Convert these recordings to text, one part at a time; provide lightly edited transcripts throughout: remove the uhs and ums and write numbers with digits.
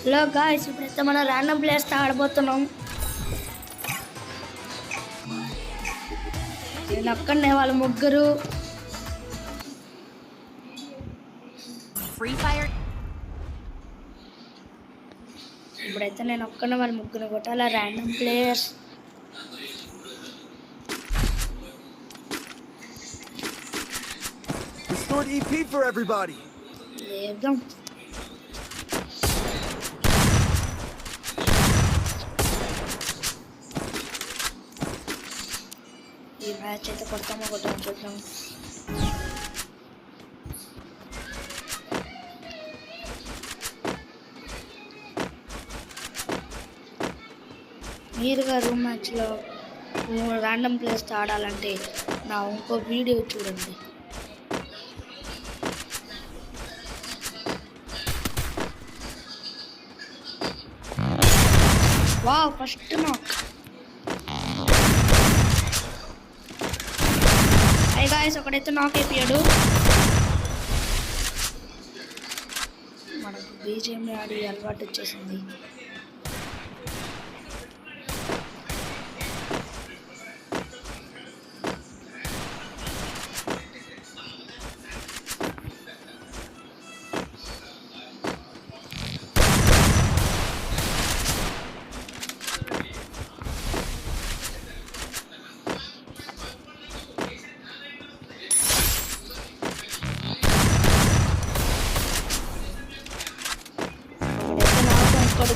Hello guys, ఇప్పుడైతే మనం random ప్లేయర్స్తో ఆడబోతున్నాం. నేను ఒక్కనే, వాళ్ళు ముగ్గురు. Free fire. ఇప్పుడైతే నేను ఒక్కనే, వాళ్ళు ముగ్గురు కొట్టాల. Random players Restored EP for everybody. లేద్దాం. ఈ మ్యాచ్ అయితే కొడతామో కొట్టాము చూద్దాం. మీరుగా రూమ్ మ్యాచ్లో ర్యాండమ్ ప్లేయర్స్తో ఆడాలంటే నా ఇంకో వీడియో చూడండి. వావ్, ఫస్ట్ నాక్. హై గాయ్స్, ఒకడైతే నాక్ అయిపోయాడు. మనకు బీజిఎం ఆడి అలవాటు వచ్చేసింది.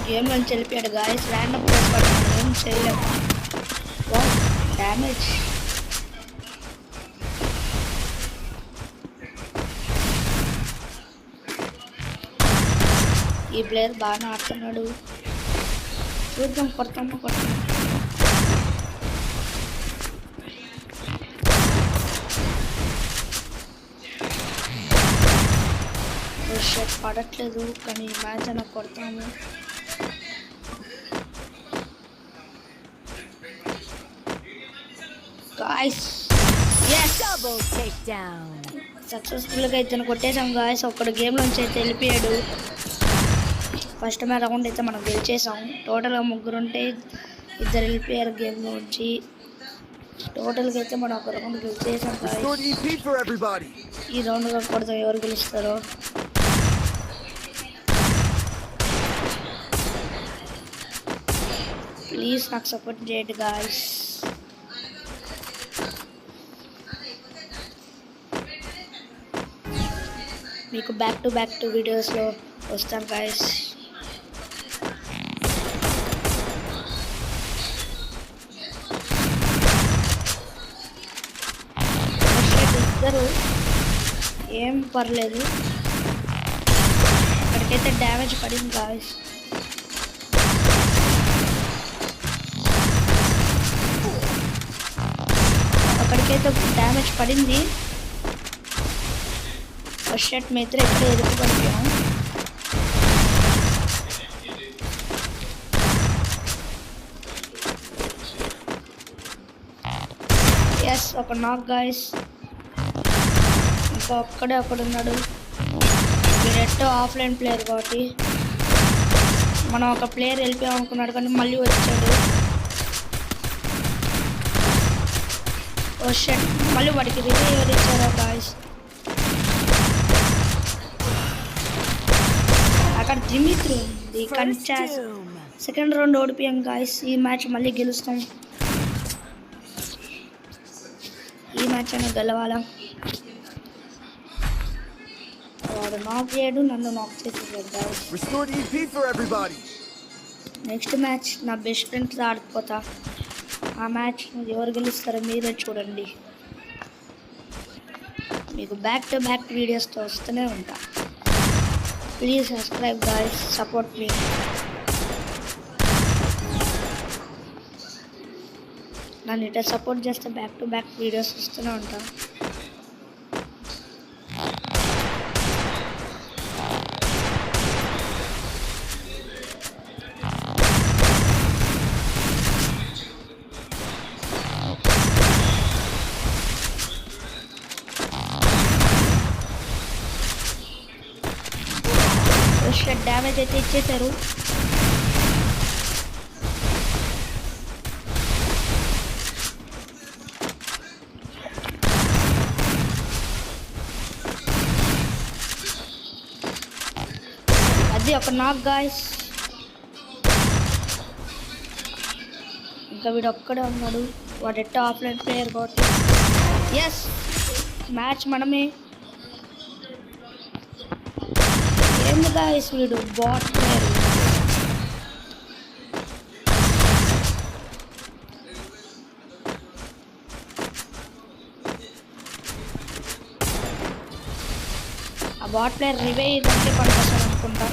గేమ్ నుంచి వెళ్ళిపోయాడు గాయస్. ర్యాండమ్ ప్లేస్ పడి ఏం చేయలేము. డ్యామేజ్. ఈ ప్లేయర్ బాగానే ఆడుతున్నాడు. చూద్దాం, కొడతాము. షాట్ పడట్లేదు, కానీ ఈ మ్యాచ్ అయినా కొడతాము. Guys, Double takedown. సక్సెస్ఫుల్గా ఇతను కొట్టేసాం గాయ్స్. ఒక్కడు గేమ్ నుంచి అయితే వెళ్ళిపోయాడు. ఫస్ట్ మ్యాచ్ రౌండ్ అయితే మనం గెలిచేసాం. టోటల్గా ముగ్గురు ఉంటే ఇద్దరు వెళ్ళిపోయారు గేమ్ నుంచి. టోటల్గా అయితే మనం ఒక రౌండ్ గెలిచేసాం గాయ్స్. ఈ రౌండ్ కొడతా ఎవరు గెలుస్తారో. ప్లీజ్ నాకు సపోర్ట్ చేయండి గాయ్స్. మీకు బ్యాక్ టు వీడియోస్లో వస్తాను గాయస్. ఇద్దరు ఏం పర్లేదు. అక్కడికైతే డ్యామేజ్ పడింది గాయస్. అక్కడికైతే డ్యామేజ్ పడింది. షర్ట్ మీద ఎక్కడ ఎదురు పడిపోయాం. ఎస్, ఒక నాక్ గాయస్. ఇంకా ఒక్కడే ఉన్నాడు. డైరెక్ట్ ఆఫ్లైన్ ప్లేయర్ కాబట్టి మనం ఒక ప్లేయర్ వెళ్ళిపోయాం అనుకున్నాడు, కానీ మళ్ళీ వచ్చాడు. ఓ షర్ట్, మళ్ళీ వాడికి రివైవ్ ఇచ్చారా గాయస్. అక్కడ దిమిత్రు ఉంది, కానీ సెకండ్ రౌండ్ ఓడిపోయాం గాయస్. ఈ మ్యాచ్ మళ్ళీ గెలుస్తాం. ఈ మ్యాచ్ అయినా గెలవాలా. వాడు నాక్ చేయడు, నన్ను నాక్ చేసేసాడు గాయస్. నెక్స్ట్ మ్యాచ్ నా బెస్ట్ ఫ్రెండ్స్ ఆడిపోతా. ఆ మ్యాచ్ ఎవరు గెలుస్తారో మీరే చూడండి. మీకు బ్యాక్ టు బ్యాక్ వీడియోస్తో వస్తూనే ఉంటా. ప్లీజ్ సబ్స్క్రైబ్ గాయ్స్, సపోర్ట్ మీ. నన్ను ఇట్లా సపోర్ట్ చేస్తే బ్యాక్ టు బ్యాక్ వీడియోస్ వస్తూనే ఉంటా. డ్యామేజ్ అయితే ఇచ్చేసారు. అది ఒక నాక్ గాయ్స్. ఇంకా వీడు ఒక్కడే ఉన్నాడు. వాడు ఎట్ట ఆఫ్లైన్ ప్లేయర్ కాబట్టి ఎస్ మ్యాచ్ మనమే. ఏంది గాయ్స్ వీడు బాట్ ప్లేయర్. ఆ బాట్ ప్లేయర్ రివైవ్ అంటే పనికొస్తాడు అనుకుంటా.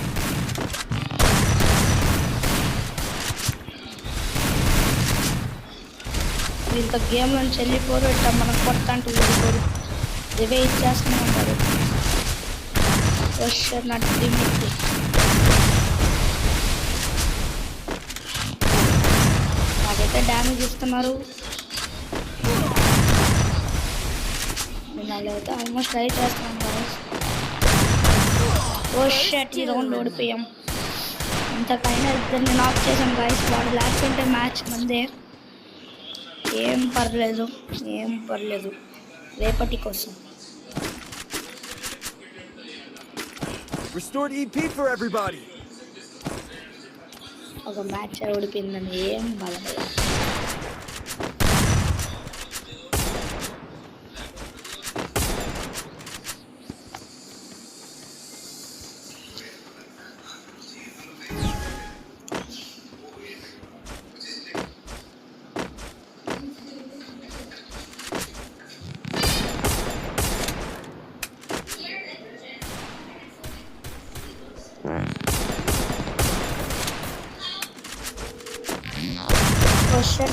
ఇంత గేమ్ నుంచి వెళ్ళిపోరు. ఇట్లా మనకు కొత్త అంటూ వెళ్ళిపోరు. రివే ఇచ్చేస్తూనే ఉంటారు. నా టీమ్ నాకైతే డ్యామేజ్ ఇస్తున్నారు. నేను అలా అయితే ఆల్మోస్ట్ ట్రై చేస్తున్నాను గాయ్స్. ఓ షట్, ఈ రౌండ్ ఓడిపోయాం. ఇంతకైనా ఇద్దరిని నాక్ చేసాం గాయ్స్. వాడు లేకుంటే మ్యాచ్ మందే. ఏం పర్లేదు, ఏం పర్లేదు, రేపటి కోసం. Restored EP for everybody. ఒక మ్యాచ్ ఓడిపోయిందని ఏం బాధపడలేదు.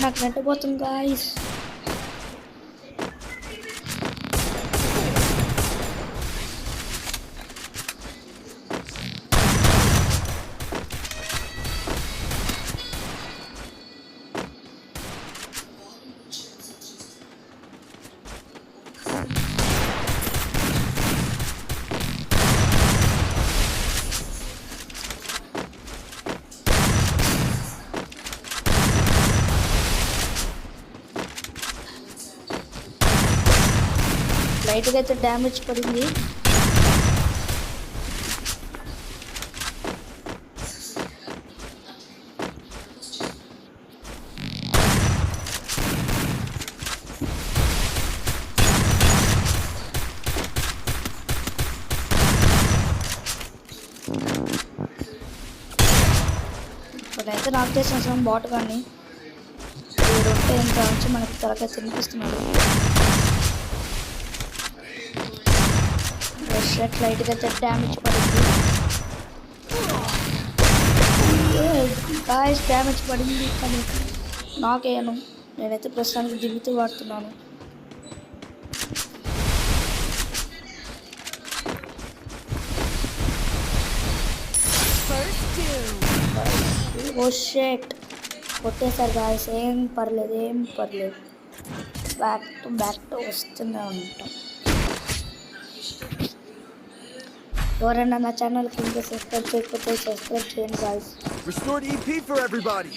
నాకు నెట్టబోతుంది గాయ్స్. లైట్గా అయితే డ్యామేజ్ పడింది. ఇప్పుడైతే నాకు చేసిన బాట్ కానీ వీడుంటే ఇంకా వచ్చి మనకి తలకాయ తినిపిస్తున్నాడు. షర్ట్ లైట్గా అయితే డ్యామేజ్ పడింది. గాయ్స్ డ్యామేజ్ పడింది కానీ నాకేను. నేనైతే ప్రస్తుతానికి దిగుతూ వాడుతున్నాను. ఓ షర్ట్ కొట్టేశారు గాయ్స్. ఏం పర్లేదు, ఏం పర్లేదు. బ్యాక్ టు వస్తూనే ఉంటాం. ఎవరైనా నా ఛానల్కి ఇంకా సబ్స్క్రైబ్ చేయకపోతే సబ్స్క్రైబ్ చేయండి guys. Restored EP for everybody.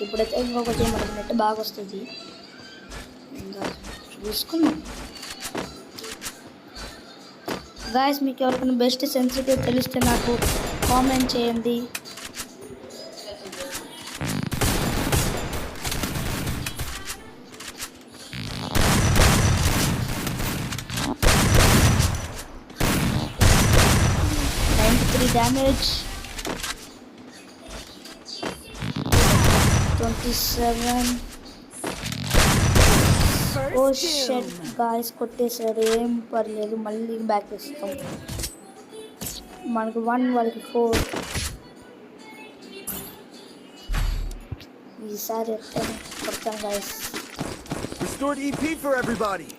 ఇప్పుడైతే ఇంకొకటి మనకి నెట్ బాగా వస్తుంది. ఇంకా చూసుకున్నాం గాయ్స్. మీకు ఎవరికైనా బెస్ట్ సెన్సిటివ్ తెలిస్తే నాకు కామెంట్ చేయండి. డ్యామేజ్ 27. ఓ షట్ గాయ్స్ కొట్టేసాడు. ఏం పర్లేదు, మళ్ళీ బ్యాక్ ఇస్తాం. మనకు 1 వాళ్ళకి 4. ఈసారి ఎత్తాను కొడతాను guys. Restored EP for everybody.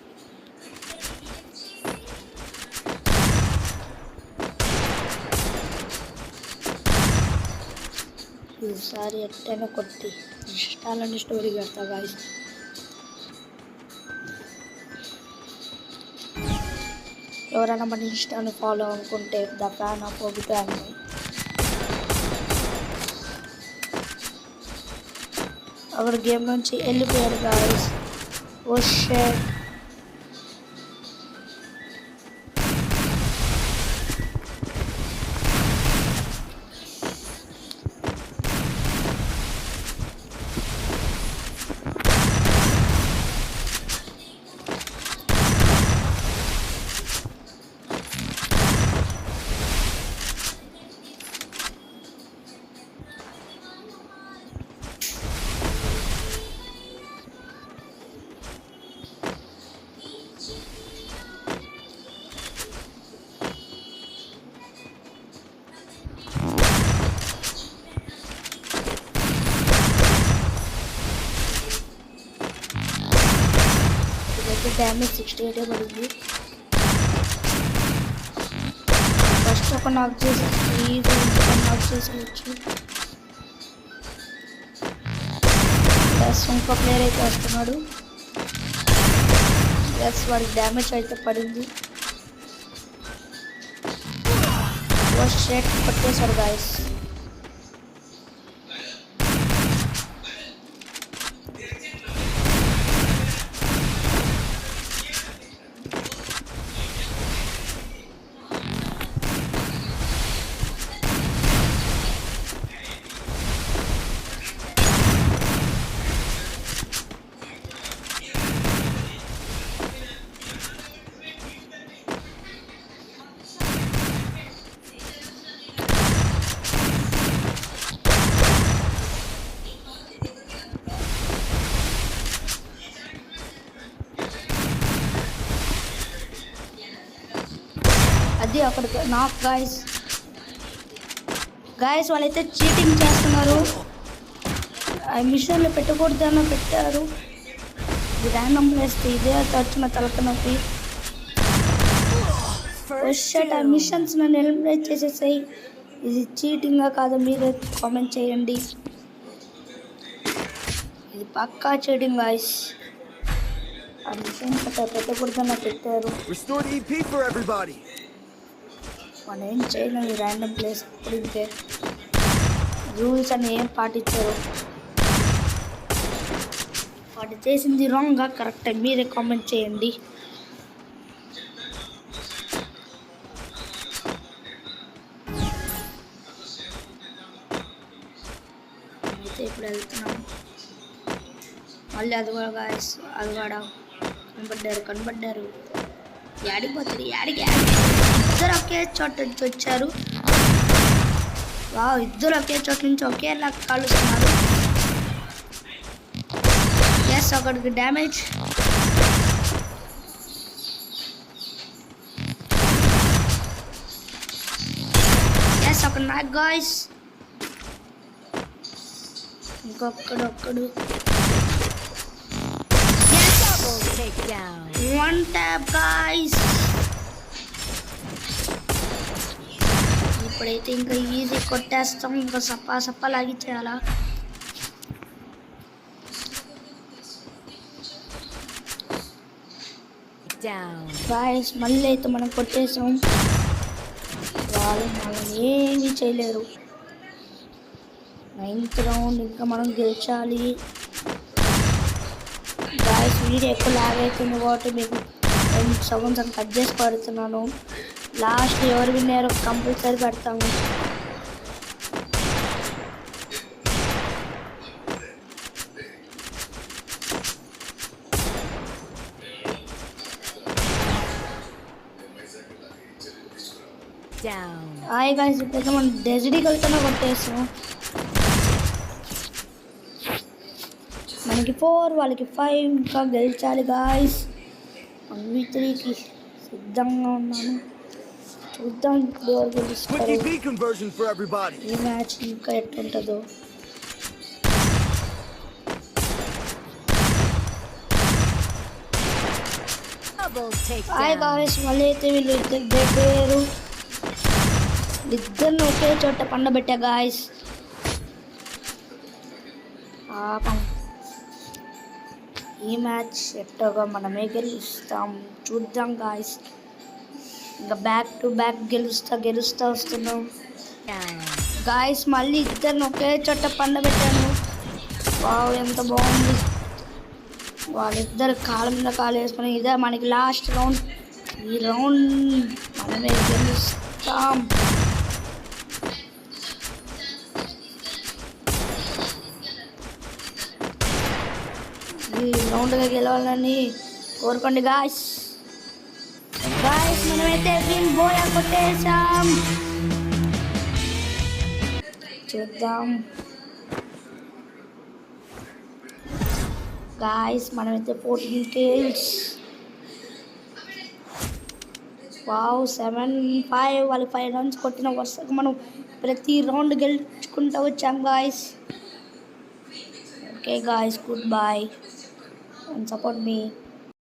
ఈసారి ఎట్టైనా కొట్టి ఇన్స్టాలోని స్టోరీ పెడతా గాయస్. ఎవరైనా మన ఇన్స్టాని ఫాలో అనుకుంటే ద ఫ్యాన్ ఆఫ్ ఒకటి అని అక్కడ గేమ్ నుంచి వెళ్ళిపోయాడు గాయస్. Oh shit. డ్యామేజ్ 68 పడింది. ఫస్ట్ ఒక నాక్ చేసేయచ్చు. ప్లస్ ఇంకో ప్లేయర్ అయితే వస్తున్నాడు. ప్లస్ వాడికి డ్యామేజ్ అయితే పడింది. ఫస్ట్ షాట్ కొట్టేశాడు గాయస్. అది అక్కడికి నాక్ గాయస్. వాళ్ళైతే చీటింగ్ చేస్తున్నారు. ఆ మిషన్లు పెట్టకూడదని పెట్టారు. ఇది ర్యాండమ్ వేస్తే ఇదే వచ్చిన తలకనొప్పి. ఆ మిషన్స్ నన్ను ఎలిమినేట్ చేసేసాయి. ఇది చీటింగా కాదు మీరే కామెంట్ చేయండి. ఇది పక్కా చీటింగ్ గాయస్. ఆ మిషన్స్ పెట్టకూడదని పెట్టారు. Restored EP for everybody. మనం ఏం చేయలేము. ర్యాండమ్ ప్లేస్ ఇప్పుడు ఇంకే రూల్స్ అని ఏం పాటించారు. వాటి చేసింది రాంగ్గా కరెక్ట్ మీరే కామెంట్ చేయండి. అయితే ఇప్పుడు వెళ్తున్నాం. మళ్ళీ అది కూడా గాయస్, అది కూడా కనబడ్డారు. యాడికి పోతుంది యాడికి ఇద్దరు ఒకే చోట నుంచి వచ్చారు. ఇద్దరు ఒకే చోట నుంచి ఒకేలా కాలుస్తున్నారు. ఎస్ ఒకడికి డ్యామేజ్. ఎస్ ఒక నాక్ గాయ్స్. ఇంకొక్కడు వన్ ట్యాప్ గాయ్స్. ఇప్పుడైతే ఇంకా ఈజీ కొట్టేస్తాం. ఇంకా సప్పా లాగిచ్చేయాలా. గాయ్స్ మళ్ళీ అయితే మనం కొట్టేసాం. వాళ్ళు మనం ఏమీ చేయలేరు. 9th రౌండ్ ఇంకా మనం గెలిచాలి. గాయ్స్ వీడియో ఎక్కువ లాగ్ అవుతుంది కాబట్టి మీకు సగం కట్ చేసి పడుతున్నాను. లాస్ట్ ఎవరు విన్నారో కంపల్సరీ పెడతాము. హాయ్ గాయ్స్ ఇప్పుడైతే మనం డెజర్ట్కి వెళ్తున్నా కొట్టేసాం. మనకి 4 వాళ్ళకి 5 ఇంకా గెలిచాలి గాయ్స్. 1v3కి సిద్ధంగా ఉన్నాను. చూద్దాం ఇప్పుడు ఎవరు గెలుస్తారు. ఈ మ్యాచ్ ఇంకా ఎట్లుంటుందో. హాయ్ గాయ్స్ మళ్ళీ అయితే వీళ్ళు ఇద్దరు పెట్టారు. ఇద్దరిని ఒకే చోట పండబెట్టా గాయ్స్. పాపం ఈ మ్యాచ్ ఎట్టోగా మనమే గెలుస్తాం. చూద్దాం గాయస్. ఇంకా బ్యాక్ టు బ్యాక్ గెలుస్తా వస్తున్నాం Down. గాయస్. మళ్ళీ ఇద్దరిని ఒకే చోట పండబెట్టాను. వావ్ ఎంత బాగుంది. వాళ్ళిద్దరు కాళ్ళ మీద కాలు వేసుకొని ఇదే మనకి లాస్ట్ రౌండ్. ఈ రౌండ్ మనమే గెలుస్తాం. ఈ రౌండ్గా గెలవాలని కోరుకోండి గాయస్. మనమైతే విన్ బోయా కొట్టేసాం. చూద్దాం గాయస్. మనమైతే 14 kills. వావ్ 7-5. వాళ్ళు 5 రౌండ్స్ కొట్టిన వరుసగా మనం ప్రతి రౌండ్ గెలుచుకుంటూ వచ్చాం guys. Okay guys, good bye and support me.